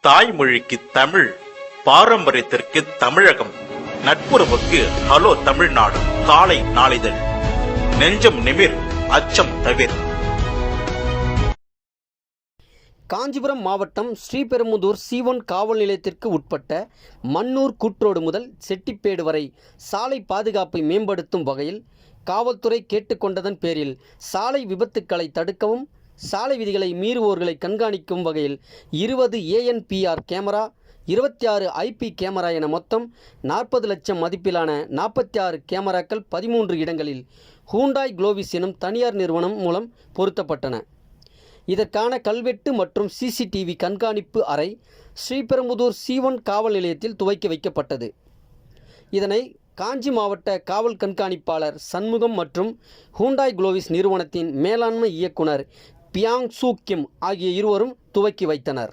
தாய்மொழிக்கு தமிழ், பாரம்பரியத்திற்கு தமிழகம், நட்புறவுக்கு hello Tamil Nadu காலை நாளிதழ். நெஞ்சம் நிமிர், அச்சம் தவிர். காஞ்சிபுரம் மாவட்டம் ஸ்ரீபெரும்புதூர் C1 காவல் நிலையத்திற்கு உட்பட்ட மன்னூர் கூட்ரோடு முதல் செட்டிப்பேடு வரை சாலை பாதுகாப்பை மேம்படுத்தும் வகையில் காவல்துறை கேட்டுக்கொண்டதன் பேரில் சாலை விபத்துக்களை தடுக்கவும் சாலை விதிகளை மீறுவோர்களை கண்காணிக்கும் வகையில் 20 ANPR கேமரா, 26 IP கேமரா என மொத்தம் 40 லட்சம் மதிப்பிலான 46 கேமராக்கள் 13 இடங்களில் ஹூண்டாய் குளோவிஸ் எனும் தனியார் நிறுவனம் மூலம் பொருத்தப்பட்டன. இதற்கான கல்வெட்டு மற்றும் CCTV கண்காணிப்பு அறை ஸ்ரீபெரும்புதூர் C1 காவல் நிலையத்தில் துவக்கி வைக்கப்பட்டது. இதனை காஞ்சி மாவட்ட காவல் கண்காணிப்பாளர் சண்முகம் மற்றும் ஹூண்டாய் குளோவிஸ் நிறுவனத்தின் மேலாண்மை இயக்குனர் பியாங் சூ கிம் ஆகிய இருவரும் துவக்கி வைத்தனர்.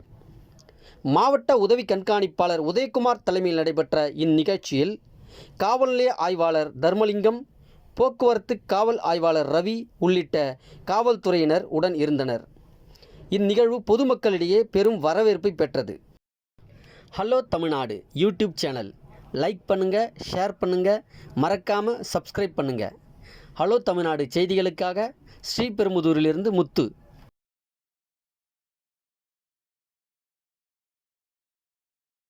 மாவட்ட உதவி கண்காணிப்பாளர் உதயகுமார் தலைமையில் நடைபெற்ற இந்நிகழ்ச்சியில் காவல் நிலைய ஆய்வாளர் தர்மலிங்கம், போக்குவரத்து காவல் ஆய்வாளர் ரவி உள்ளிட்ட காவல்துறையினர் உடன் இருந்தனர். இந்நிகழ்வு பொதுமக்களிடையே பெரும் வரவேற்பை பெற்றது. Hello Tamil Nadu YouTube channel like பண்ணுங்கள், ஷேர் பண்ணுங்கள், மறக்காமல் சப்ஸ்கிரைப் பண்ணுங்கள். ஹலோ தமிழ்நாடு செய்திகளுக்காக ஸ்ரீபெரும்புதூரிலிருந்து முத்து.